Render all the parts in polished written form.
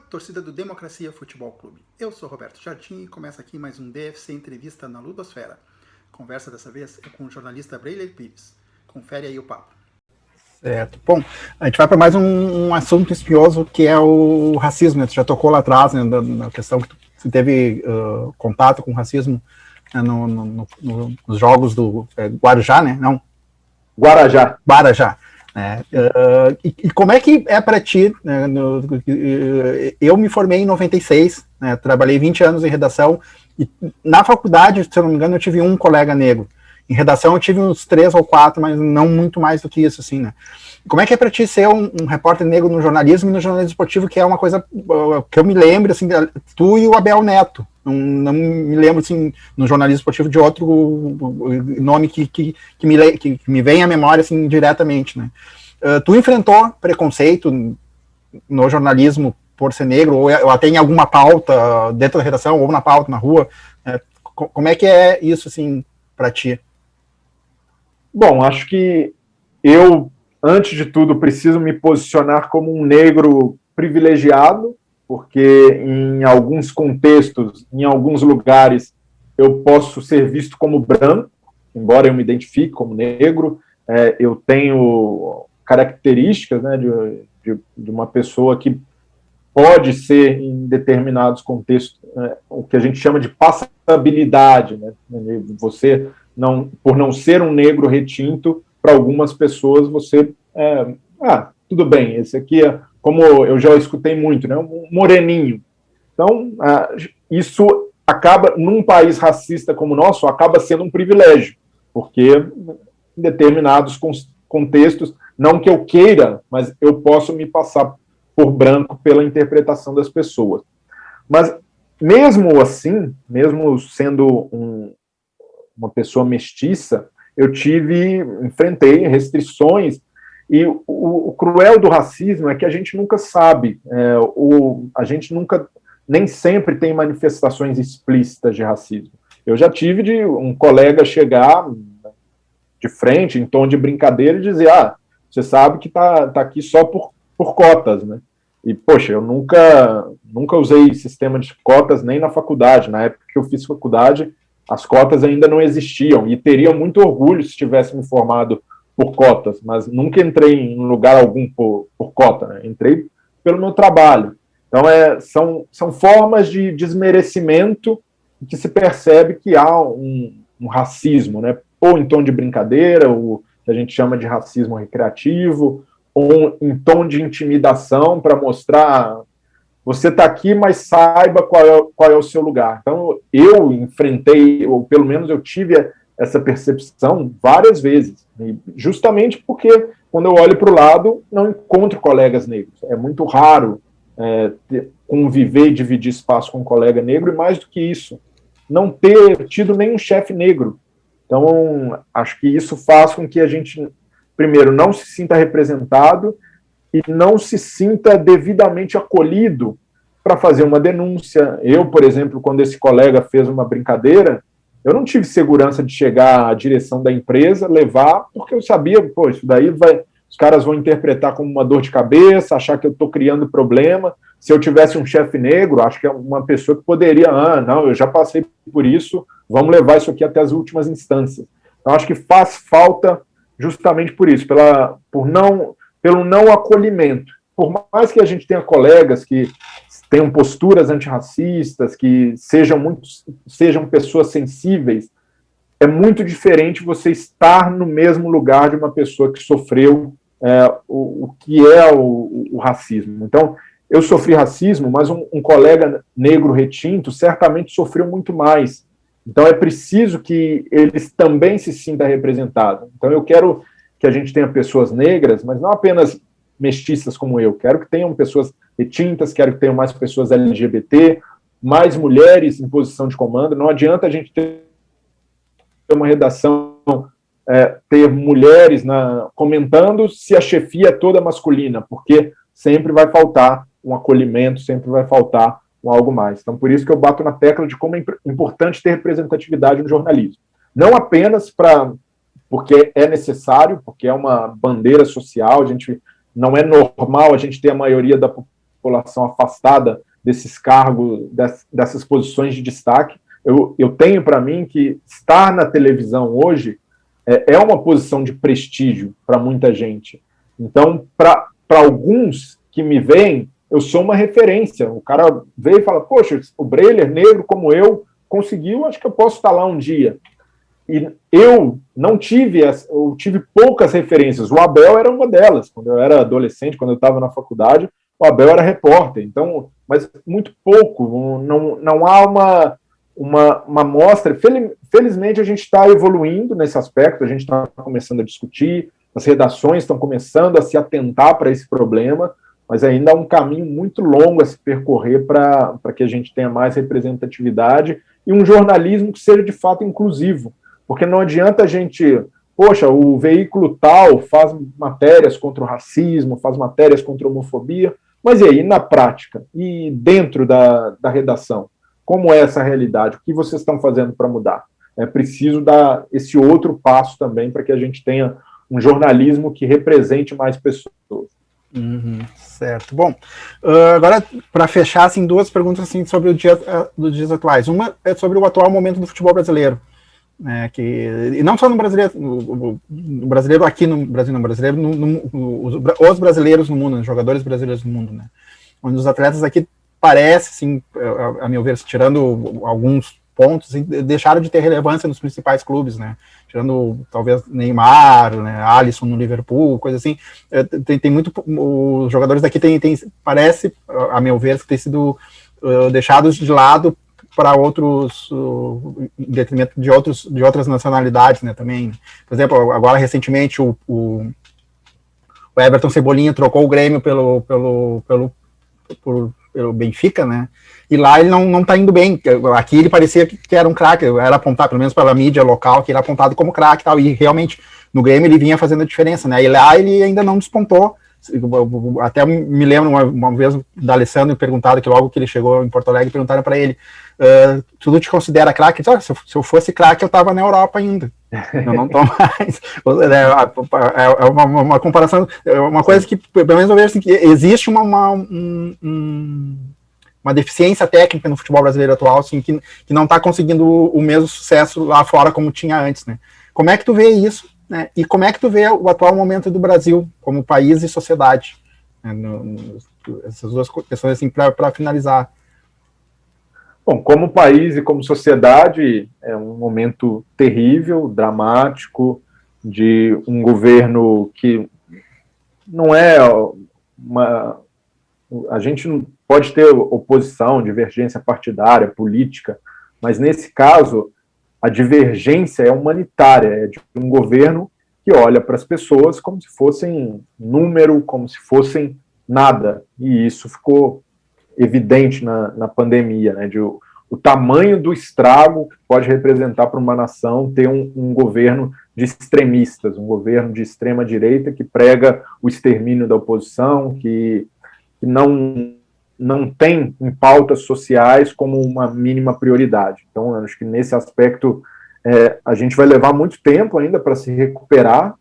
Torcida do Democracia Futebol Clube. Eu sou Roberto Jardim e começa aqui mais um DFC Entrevista na Ludosfera. Conversa dessa vez é com o jornalista Breyler Pires. Confere aí o papo. Certo. Bom, a gente vai para mais um assunto espinhoso que é o racismo. Né? Tu já tocou lá atrás, né, na questão que tu teve contato com o racismo, né, nos jogos do Guarujá, né? Não. Guarajá. E como é que é para ti? Né, eu me formei em 96, né, trabalhei 20 anos em redação, e na faculdade, se eu não me engano, eu tive um colega negro. Em redação eu tive uns 3 ou 4, mas não muito mais do que isso, assim, né? Como é que é para ti ser um repórter negro no jornalismo e no jornalismo esportivo, que é uma coisa que eu me lembro, assim, tu e o Abel Neto. Não me lembro, assim, no jornalismo esportivo de outro nome que me vem à memória, assim, diretamente, né? Tu enfrentou preconceito no jornalismo por ser negro, ou até em alguma pauta dentro da redação, ou na pauta, na rua? Como é que é isso, assim, para ti? Bom, acho que eu, antes de tudo, preciso me posicionar como um negro privilegiado, porque em alguns contextos, em alguns lugares, eu posso ser visto como branco, embora eu me identifique como negro. Eu tenho características, né, de uma pessoa que pode ser, em determinados contextos, o que a gente chama de passabilidade, né? Você, por não ser um negro retinto, para algumas pessoas você tudo bem, esse aqui é, como eu já escutei muito, né, um moreninho. Então, isso acaba, num país racista como o nosso, acaba sendo um privilégio, porque em determinados contextos, não que eu queira, mas eu posso me passar por branco pela interpretação das pessoas. Mas, mesmo assim, mesmo sendo uma pessoa mestiça, eu enfrentei restrições, e o cruel do racismo é que a gente nunca sabe, a gente nunca, nem sempre tem manifestações explícitas de racismo. Eu já tive de um colega chegar de frente, em tom de brincadeira, e dizer, você sabe que tá aqui só por cotas, né? E, poxa, eu nunca usei sistema de cotas nem na faculdade. Na época que eu fiz faculdade, as cotas ainda não existiam, e teria muito orgulho se tivesse me formado por cotas, mas nunca entrei em lugar algum por cota, né? Entrei pelo meu trabalho. Então, são formas de desmerecimento que se percebe que há um racismo, né? Ou em tom de brincadeira, o que a gente chama de racismo recreativo, ou em tom de intimidação para mostrar, você está aqui, mas saiba qual é o seu lugar. Então, eu enfrentei, ou pelo menos eu tive essa percepção várias vezes, justamente porque, quando eu olho para o lado, não encontro colegas negros. É muito raro conviver e dividir espaço com um colega negro, e mais do que isso, não ter tido nenhum chefe negro. Então, acho que isso faz com que a gente, primeiro, não se sinta representado e não se sinta devidamente acolhido para fazer uma denúncia. Eu, por exemplo, quando esse colega fez uma brincadeira, eu não tive segurança de chegar à direção da empresa, levar, porque eu sabia, isso daí os caras vão interpretar como uma dor de cabeça, achar que eu estou criando problema. Se eu tivesse um chefe negro, acho que é uma pessoa que poderia, não, eu já passei por isso, vamos levar isso aqui até as últimas instâncias. Então, acho que faz falta justamente por isso, pelo não acolhimento. Por mais que a gente tenha colegas que tenham posturas antirracistas, que sejam pessoas sensíveis, é muito diferente você estar no mesmo lugar de uma pessoa que sofreu o que é o racismo. Então, eu sofri racismo, mas um colega negro retinto certamente sofreu muito mais. Então, é preciso que eles também se sintam representados. Então, eu quero que a gente tenha pessoas negras, mas não apenas mestiças como eu. Quero que tenham pessoas retintas, quero que tenham mais pessoas LGBT, mais mulheres em posição de comando. Não adianta a gente ter uma redação ter mulheres comentando se a chefia é toda masculina, porque sempre vai faltar um acolhimento, sempre vai faltar algo mais. Então, por isso que eu bato na tecla de como é importante ter representatividade no jornalismo. Não apenas porque é necessário, porque é uma bandeira social, não é normal a gente ter a maioria da população afastada desses cargos, dessas posições de destaque. Eu tenho para mim que estar na televisão hoje é uma posição de prestígio para muita gente. Então, para alguns que me veem, eu sou uma referência. O cara veio e fala, poxa, o Breler, negro como eu, conseguiu, acho que eu posso estar lá um dia. E eu não tive, eu tive poucas referências. O Abel era uma delas. Quando eu era adolescente, quando eu estava na faculdade, o Abel era repórter. Então, mas muito pouco. Não há uma mostra. Felizmente, a gente está evoluindo nesse aspecto. A gente está começando a discutir. As redações estão começando a se atentar para esse problema. Mas ainda há um caminho muito longo a se percorrer para que a gente tenha mais representatividade e um jornalismo que seja de fato inclusivo. Porque não adianta a gente, poxa, o veículo tal faz matérias contra o racismo, faz matérias contra a homofobia, mas e aí, na prática? E dentro da redação? Como é essa realidade? O que vocês estão fazendo para mudar? É preciso dar esse outro passo também para que a gente tenha um jornalismo que represente mais pessoas. Certo. Bom, agora, para fechar, assim, duas perguntas assim, sobre dos dias atuais. Uma é sobre o atual momento do futebol brasileiro. E não só no brasileiro, no brasileiro aqui no Brasil, não, brasileiro, os brasileiros no mundo, os jogadores brasileiros no mundo, né? Onde os atletas aqui parece, assim, a meu ver, tirando alguns pontos, assim, deixaram de ter relevância nos principais clubes, né? Tirando talvez Neymar, né, Alisson no Liverpool, coisa assim. Tem muito, os jogadores daqui parece, a meu ver, que têm sido deixados de lado para outros, em detrimento de outras nacionalidades, né, também. Por exemplo, agora recentemente o Everton Cebolinha trocou o Grêmio pelo Benfica, né, e lá ele não tá indo bem. Aqui ele parecia que era um craque, era apontado, pelo menos pela mídia local, que ele era apontado como craque e tal, e realmente no Grêmio ele vinha fazendo a diferença, né, e lá ele ainda não despontou. Até me lembro uma vez da Alessandro perguntado, que logo que ele chegou em Porto Alegre, perguntaram para ele, tu te considera craque? Se eu fosse craque, eu estava na Europa ainda. Eu não estou mais. É uma comparação, uma coisa que, pelo menos eu vejo assim, que existe uma deficiência técnica no futebol brasileiro atual, assim, que não está conseguindo o mesmo sucesso lá fora como tinha antes, né? Como é que tu vê isso? Né? E como é que tu vê o atual momento do Brasil como país e sociedade? Né? Essas duas questões assim, para finalizar. Bom, como país e como sociedade, é um momento terrível, dramático, de um governo que não é a gente não pode ter oposição, divergência partidária, política, mas nesse caso a divergência é humanitária, é de um governo que olha para as pessoas como se fossem número, como se fossem nada. E isso ficou evidente na pandemia, né, o tamanho do estrago que pode representar para uma nação ter um governo de extremistas, um governo de extrema-direita que prega o extermínio da oposição, que não tem em pautas sociais como uma mínima prioridade. Então, acho que nesse aspecto a gente vai levar muito tempo ainda para se recuperar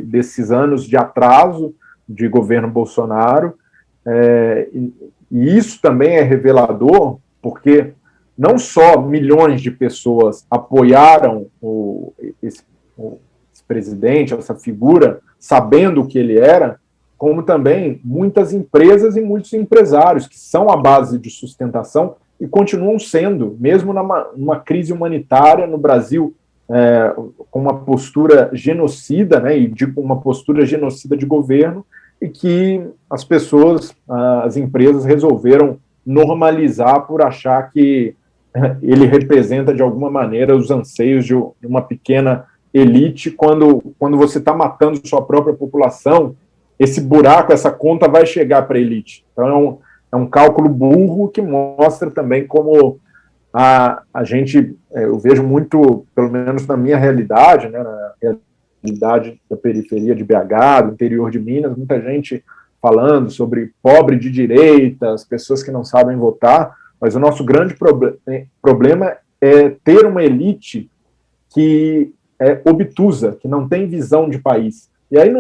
desses anos de atraso de governo Bolsonaro, e isso também é revelador, porque não só milhões de pessoas apoiaram esse presidente, essa figura, sabendo o que ele era, como também muitas empresas e muitos empresários que são a base de sustentação e continuam sendo, mesmo numa crise humanitária no Brasil, com uma postura genocida, né, e uma postura genocida de governo, e que as pessoas, as empresas resolveram normalizar por achar que ele representa de alguma maneira os anseios de uma pequena elite. Quando você está matando sua própria população, esse buraco, essa conta vai chegar para a elite. Então é um cálculo burro que mostra também como a gente, eu vejo muito, pelo menos na minha realidade, né, na realidade da periferia de BH, do interior de Minas, muita gente falando sobre pobre de direita, as pessoas que não sabem votar, mas o nosso grande problema é ter uma elite que é obtusa, que não tem visão de país. E aí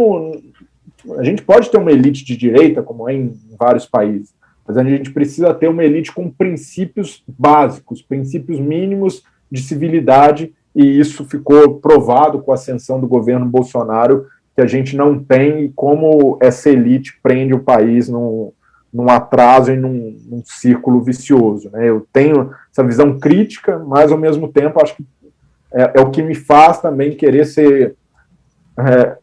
a gente pode ter uma elite de direita, como é em vários países, mas a gente precisa ter uma elite com princípios básicos, princípios mínimos de civilidade, e isso ficou provado com a ascensão do governo Bolsonaro, que a gente não tem, e como essa elite prende o país num atraso e num círculo vicioso, né? Eu tenho essa visão crítica, mas, ao mesmo tempo, acho que é o que me faz também querer ser,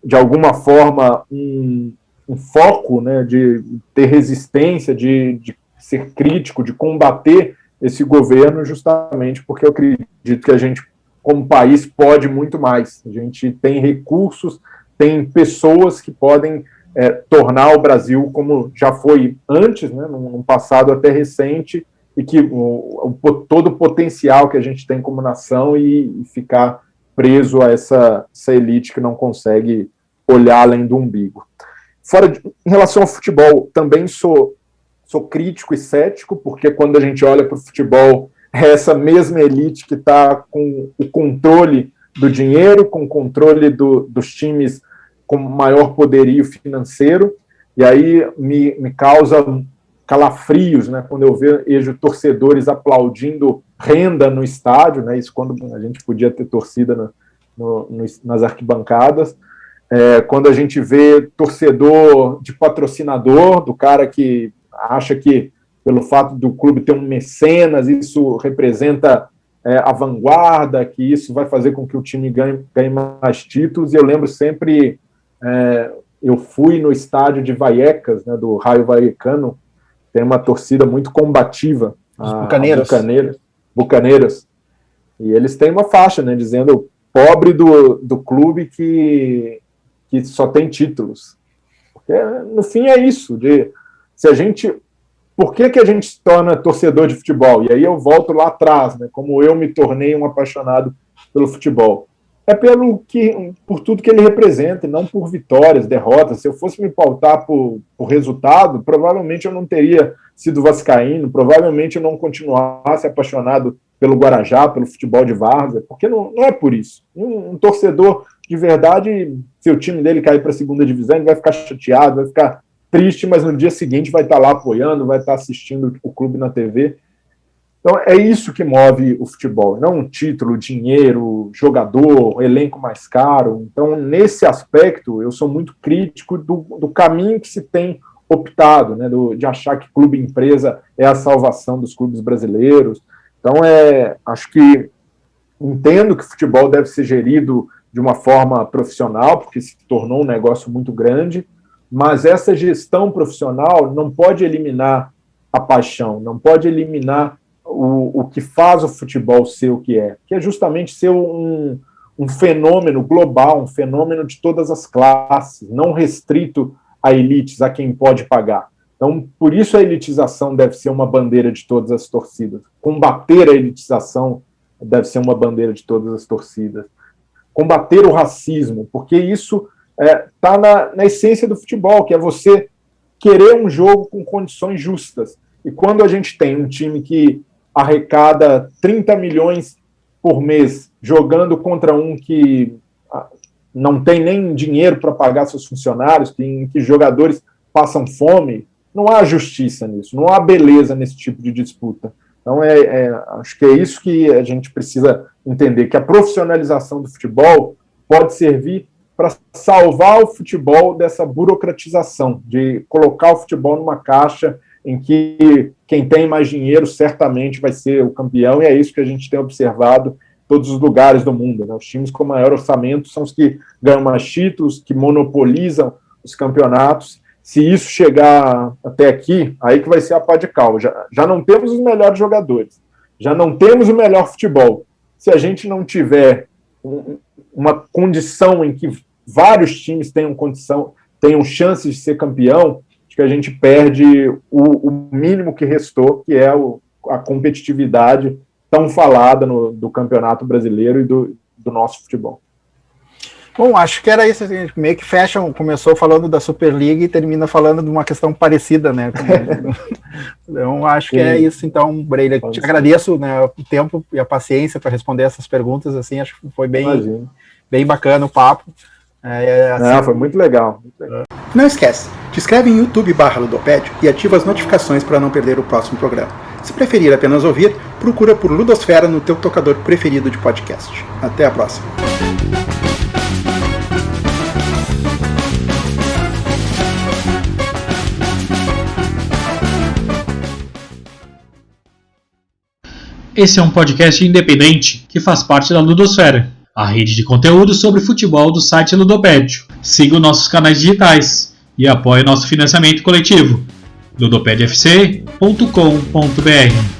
de alguma forma, um foco, né, de ter resistência, de ser crítico, de combater esse governo, justamente porque eu acredito que a gente, como país, pode muito mais. A gente tem recursos, tem pessoas que podem tornar o Brasil como já foi antes, né, num passado até recente, e que todo o potencial que a gente tem como nação e ficar preso a essa elite que não consegue olhar além do umbigo. Em relação ao futebol, também sou crítico e cético, porque quando a gente olha para o futebol, é essa mesma elite que está com o controle do dinheiro, com o controle dos times com maior poderio financeiro, e aí me causa calafrios, né, quando eu vejo torcedores aplaudindo renda no estádio, né, isso quando a gente podia ter torcida nas arquibancadas, quando a gente vê torcedor de patrocinador, do cara que acha que pelo fato do clube ter um mecenas, isso representa a vanguarda, que isso vai fazer com que o time ganhe mais títulos, e eu lembro sempre, eu fui no estádio de Vallecas, né, do Raio Vallecano, tem uma torcida muito combativa, Bucaneiros, e eles têm uma faixa, né, dizendo pobre do clube que só tem títulos. Porque, no fim, é isso, por que a gente se torna torcedor de futebol? E aí eu volto lá atrás, né, como eu me tornei um apaixonado pelo futebol. É por tudo que ele representa, e não por vitórias, derrotas. Se eu fosse me pautar por resultado, provavelmente eu não teria sido vascaíno, provavelmente eu não continuasse apaixonado pelo Guarajá, pelo futebol de várzea, porque não é por isso. Um torcedor de verdade, se o time dele cair para a segunda divisão, ele vai ficar chateado, vai ficar triste, mas no dia seguinte vai estar lá apoiando, vai estar assistindo o clube na TV. Então, é isso que move o futebol, não um título, dinheiro, jogador, elenco mais caro. Então, nesse aspecto, eu sou muito crítico do caminho que se tem optado, né, de achar que clube-empresa é a salvação dos clubes brasileiros. Então, acho que entendo que o futebol deve ser gerido de uma forma profissional, porque se tornou um negócio muito grande, mas essa gestão profissional não pode eliminar a paixão, não pode eliminar o que faz o futebol ser o que é justamente ser um fenômeno global, um fenômeno de todas as classes, não restrito a elites, a quem pode pagar. Então, por isso a elitização deve ser uma bandeira de todas as torcidas. Combater a elitização deve ser uma bandeira de todas as torcidas. Combater o racismo, porque isso está na essência do futebol, que é você querer um jogo com condições justas. E quando a gente tem um time que arrecada 30 milhões por mês jogando contra um que não tem nem dinheiro para pagar seus funcionários, em que jogadores passam fome, não há justiça nisso, não há beleza nesse tipo de disputa. Então, acho que é isso que a gente precisa entender, que a profissionalização do futebol pode servir para salvar o futebol dessa burocratização, de colocar o futebol numa caixa em que quem tem mais dinheiro certamente vai ser o campeão, e é isso que a gente tem observado em todos os lugares do mundo, né? Os times com maior orçamento são os que ganham mais títulos, que monopolizam os campeonatos. Se isso chegar até aqui, aí que vai ser a pá de cal. Já não temos os melhores jogadores, já não temos o melhor futebol. Se a gente não tiver uma condição em que vários times tenham chances de ser campeão, acho que a gente perde o mínimo que restou, que é a competitividade tão falada do Campeonato Brasileiro e do nosso futebol. Bom, acho que era isso, assim, meio que começou falando da Superliga e termina falando de uma questão parecida, né? Então, acho que é isso, então, Breila, te agradeço, né, o tempo e a paciência para responder essas perguntas, assim, acho que foi bem bacana o papo. Não, foi muito legal. Não esquece, te inscreve em YouTube/Ludopédio e ativa as notificações para não perder o próximo programa. Se preferir apenas ouvir, procura por Ludosfera no teu tocador preferido de podcast. Até a próxima. Esse é um podcast independente que faz parte da Ludosfera, a rede de conteúdo sobre futebol do site Ludopédio. Siga os nossos canais digitais e apoie nosso financiamento coletivo. ludopedfc.com.br